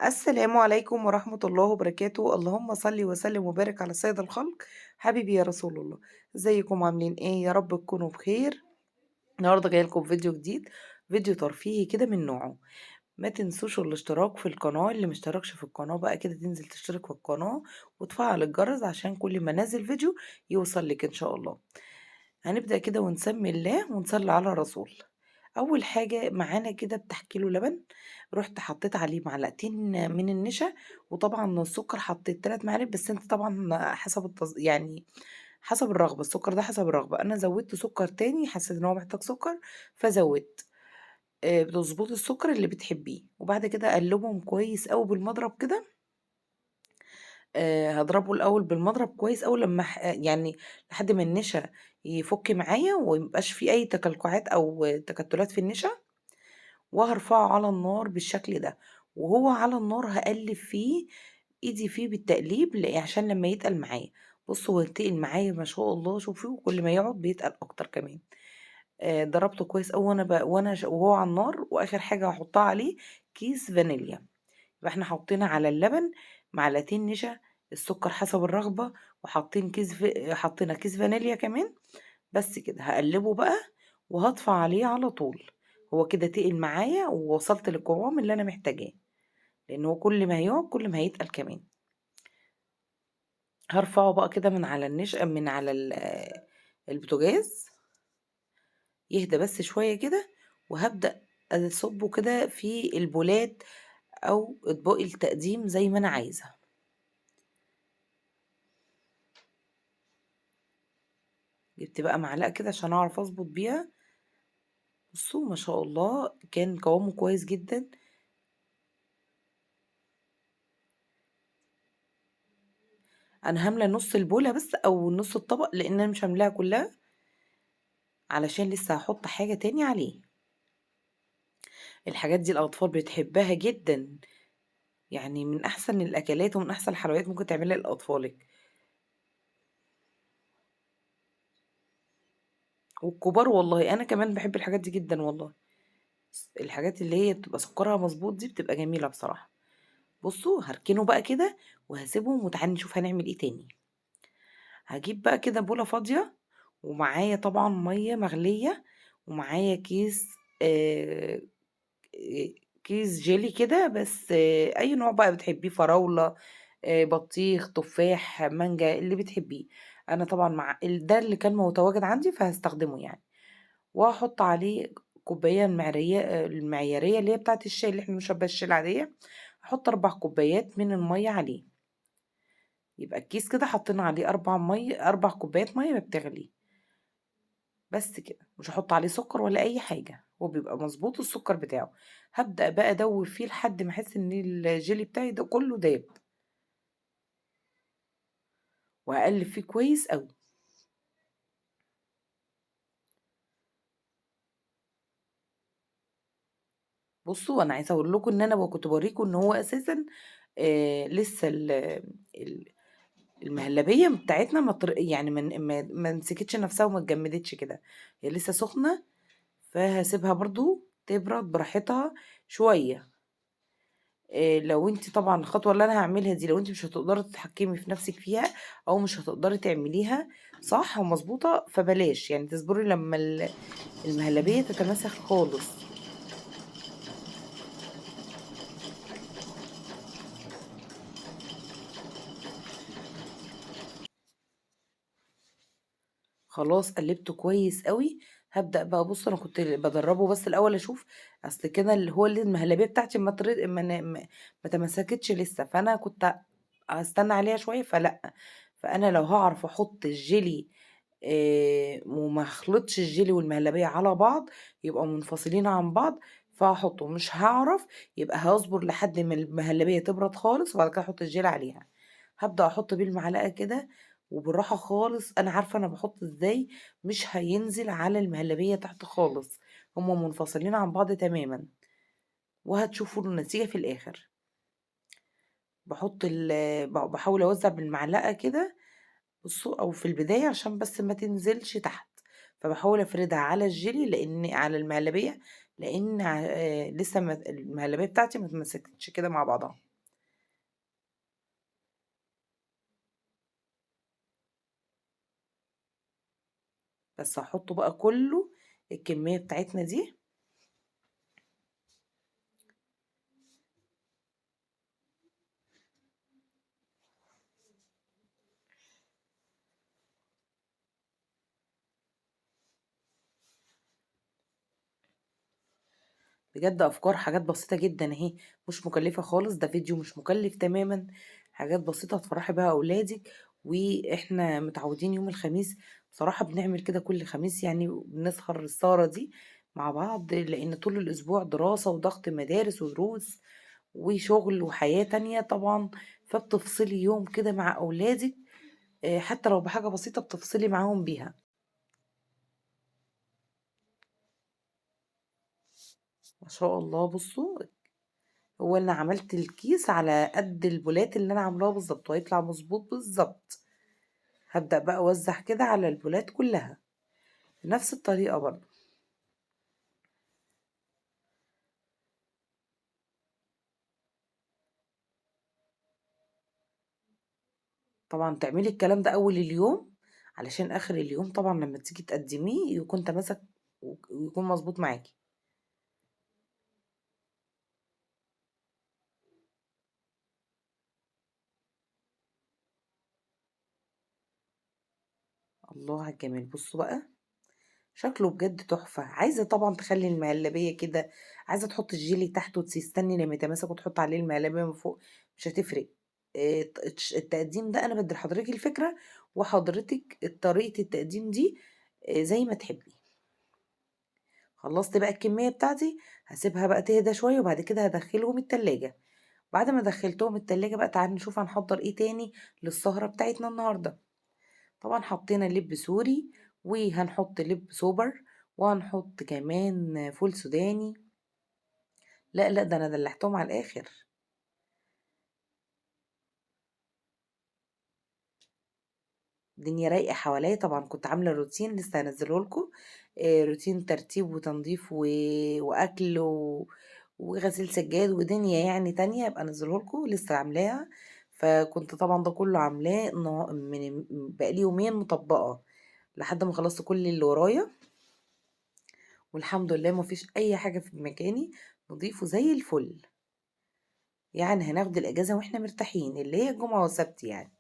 السلام عليكم ورحمة الله وبركاته، اللهم صل وسلم وبارك على سيد الخلق حبيبي يا رسول الله. ازيكم عاملين ايه؟ يا رب تكونوا بخير. النهارده جاي لكم فيديو جديد، فيديو ترفيهي كده من نوعه. ما تنسوش الاشتراك في القناة، اللي مشتركش في القناة بقى كده تنزل تشترك في القناة وتفعل الجرس عشان كل ما نازل فيديو يوصل لك ان شاء الله. هنبدأ كده ونسمي الله ونصلي على الرسول. اول حاجه معانا كده بتاع كيلو لبن، رحت حطيت عليه معلقتين من النشا، وطبعا السكر حطيت 3 معالق، بس انت طبعا حسب يعني حسب الرغبه، السكر ده حسب الرغبه. انا زودت سكر تاني، حسيت ان هو محتاج سكر فزودت. بتظبطي السكر اللي بتحبيه، وبعد كده اقلبهم كويس قوي بالمضرب كده. هاضربه الأول بالمضرب كويس أوي لمّا يعني لحد ما النشا يفُك معايا وميبقاش في أي تكلكعات أو تكتلات في النشا، وهارفعه على النار بالشكل ده. وهو على النار هاقلِّب فيه إيدي فيه بالتقليب عشان لمّا يتقل معايا. بُصّوا هو يتقل معايا ما شاء الله، شوفي وكل ما يقعد بيتقل أكتر كمان. ضربته كويس أوي وهو على النار، وآخر حاجة هاحطها عليه كيس فانيليا. يبقى إحنا حطينا على اللبن معلقتين نشا، السكر حسب الرغبة، حطينا كيس فانيليا كمان. بس كده هاقلبه بقى وهاطفى عليه على طول. هو كده تقل معايا ووصلت للقوام اللي أنا محتاجاه، لأن هو كل ما هيقعد كل ما هيتقل كمان. هارفعه بقى كده من على البوتاجاز يهدى بس شوية كده، وهابدأ أصبه كده في البولات أو أطباق التقديم زي ما أنا عايزة. جبت بقى معلقة كده عشان أعرف أضبط بيها. بصوا ما شاء الله كان قوامه كويس جدا. أنا هاملة نص البولة بس أو نص الطبق، لأن أنا مش هاملاها كلها علشان لسه هحط حاجة تاني عليه. الحاجات دي الأطفال بتحبها جدا، يعني من أحسن الأكلات ومن أحسن الحلويات ممكن تعملها لأطفالك والكبار. والله أنا كمان بحب الحاجات دي جدا والله. الحاجات اللي هي بتبقى سكرها مظبوط دي بتبقى جميلة بصراحة. بصوا هركنه بقى كده وهسيبهم، وتعالي نشوف هنعمل ايه تاني. هجيب بقى كده بولة فاضية، ومعايا طبعا مية مغلية، ومعايا آه، كيس جيلي كده، بس اي نوع بقى بتحبيه، فراولة، بطيخ، تفاح، مانجا، اللي بتحبيه. انا طبعا ده اللي كان متواجد عندي فهستخدمه يعني. وهحط عليه كوباية المعيارية اللي هي بتاعة الشاي، اللي احنا بنشرب بيها الشاي العادية. هحط 4 كوبايات من المية عليه. يبقى الكيس كده حطينا عليه 4 كوبايات مية بتغلي. بس كده مش هحط عليه سكر ولا اي حاجة، هو بيبقى مظبوط السكر بتاعه. هبدأ بقى ادوب فيه لحد ما احس ان الجيلي بتاعي ده كله داب، وهقلب فيه كويس قوي. بصوا انا عايزه اقول لكم ان انا كنت بوريكم ان هو اساسا لسه ال- المهلبيه بتاعتنا يعني ما مسكتش نفسها وما اتجمدتش كده، هي لسه سخنه. فهسيبها برضو تبرد براحتها شويه. لو انت طبعا الخطوه اللي انا هعملها دي، لو انت مش هتقدري تتحكمي في نفسك فيها او مش هتقدري تعمليها صح ومظبوطه، فبلاش يعني تصبري لما المهلبيه تتماسك خالص. خلاص قلبته كويس قوي. هبدأ بقى، بص انا كنت بدربه بس الاول اشوف، اصل كده اللي المهلبيه بتاعتي ما تمسكتش لسه، فانا كنت هستنى عليها شويه فلا. فانا لو هعرف احط الجيلي وما اخلطش الجيلي والمهلبيه على بعض، يبقى منفصلين عن بعض، فهحطه. مش هعرف، يبقى هصبر لحد ما المهلبيه تبرد خالص وبعد كده احط الجيلي عليها. هبدأ احط بيه المعلقه كده وبالراحة خالص. أنا عارفة أنا باحط إزاي، مش هينزل على المهلبية تحت خالص، هما منفصلين عن بعض تمامًا، وهتشوفوا النتيجة في الآخر. باحط ال ب باحاول أوزّع بالمعلقة كده، بُصّوا، أو في البداية عشان بس ما تنزلش تحت، فباحاول أفردها على الجيلي، لإن على المهلبية، لان لسه المهلبيه بتاعتي ما اتمسكتش كده مع بعضها. بس هحطه بقى كله الكميه بتاعتنا دي. بجد افكار حاجات بسيطه جدا اهي، مش مكلفه خالص، ده فيديو مش مكلف تماما، حاجات بسيطه تفرحي بيها اولادك. واحنا متعودين يوم الخميس بصراحه بنعمل كده كل خميس، يعني بنسهر السهره دي مع بعض، لان طول الاسبوع دراسه وضغط مدارس ودروس وشغل وحياه تانية طبعا. فبتفصلي يوم كده مع اولادك، حتى لو بحاجه بسيطه بتفصلي معاهم بيها. ما شاء الله بصوا، هو انا عملت الكيس على قد البولات اللي انا عاملاها بالظبط، وهيطلع مظبوط بالظبط. هبدأ بقى اوزع كده على البولات كلها بنفس الطريقة برضو. طبعا تعملي الكلام ده اول اليوم، علشان اخر اليوم طبعا لما تيجي تقدميه يكون تماسك ويكون مظبوط معاكي. الله على الجمال، بصوا بقى شكله بجد تحفة. عايزة طبعا تخلي المهلبية كده، عايزة تحط الجيلي تحت وتستني لما يتماسك وتحط عليه المهلبية من فوق، مش هتفرق. التقديم ده انا بدي لحضرتك الفكرة، وحضرتك طريقة التقديم دي زي ما تحبي. خلصت بقى الكمية بتاعتي، هسيبها بقى تهدى شوية وبعد كده هدخلهم التلاجة. بعد ما دخلتهم التلاجة بقى تعالي نشوف هنحضر ايه تاني للسهرة بتاعتنا النهاردة. طبعا حطينا لب سوري، وهنحط لب سوبر، وهنحط كمان فول سوداني. لا لا، ده انا دلعتهم على الاخر. الدنيا رايقه حواليا، طبعا كنت عامله روتين لسه هنزله لكم، روتين ترتيب وتنظيف واكل وغسيل سجاد ودنيا يعني تانية، ابقى انزله لكم لسه عاملاها. فكنت طبعا ده كله عاملاه من بقالي يومين مطبقه لحد ما خلصت كل اللي ورايا، والحمد لله مفيش اي حاجه في مكاني، نضيفه زي الفل. يعني هناخد الاجازه واحنا مرتاحين، اللي هي جمعه وسبت يعني.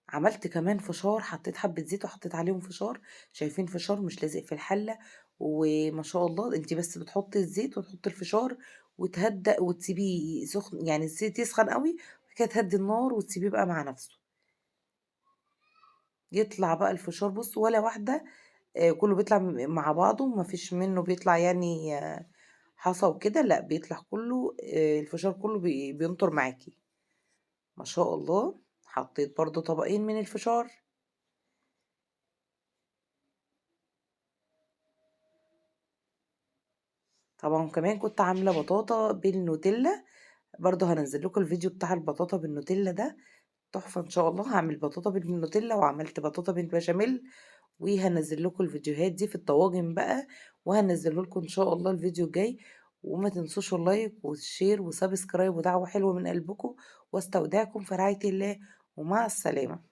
عملت كمان فشار، حطيت حبه زيت وحطيت عليهم فشار. شايفين فشار مش لازق في الحله، وما شاء الله انتي بس بتحطي الزيت وتحطي الفشار وتهدأ وتسيبيه سخن، يعني الزيت يسخن قوي وبعد كده تهدي النار وتسيبيه بقى مع نفسه. يطلع بقى الفشار بص ولا واحده، كله بيطلع مع بعضه، ما فيش منه بيطلع يعني حصى وكده، لا بيطلع كله، الفشار كله بينطر معاكي. ما شاء الله. حطيت برضو طبقين من الفشار. طبعا كمان كنت عاملة بطاطا بالنوتيلا، برضو هنزل لكم الفيديو بتاع البطاطا بالنوتيلا ده، تحفة ان شاء الله. هعمل بطاطا بالنوتيلا وعملت بطاطا بالبشاميل، وهنزل لكم الفيديوهات دي في الطواجن بقى، وهنزل لكم ان شاء الله الفيديو الجاي. وما تنسوش اللايك والشير وسبسكرايب ودعوة حلوة من قلبكم، واستودعكم في رعاية الله، ومع السلامة.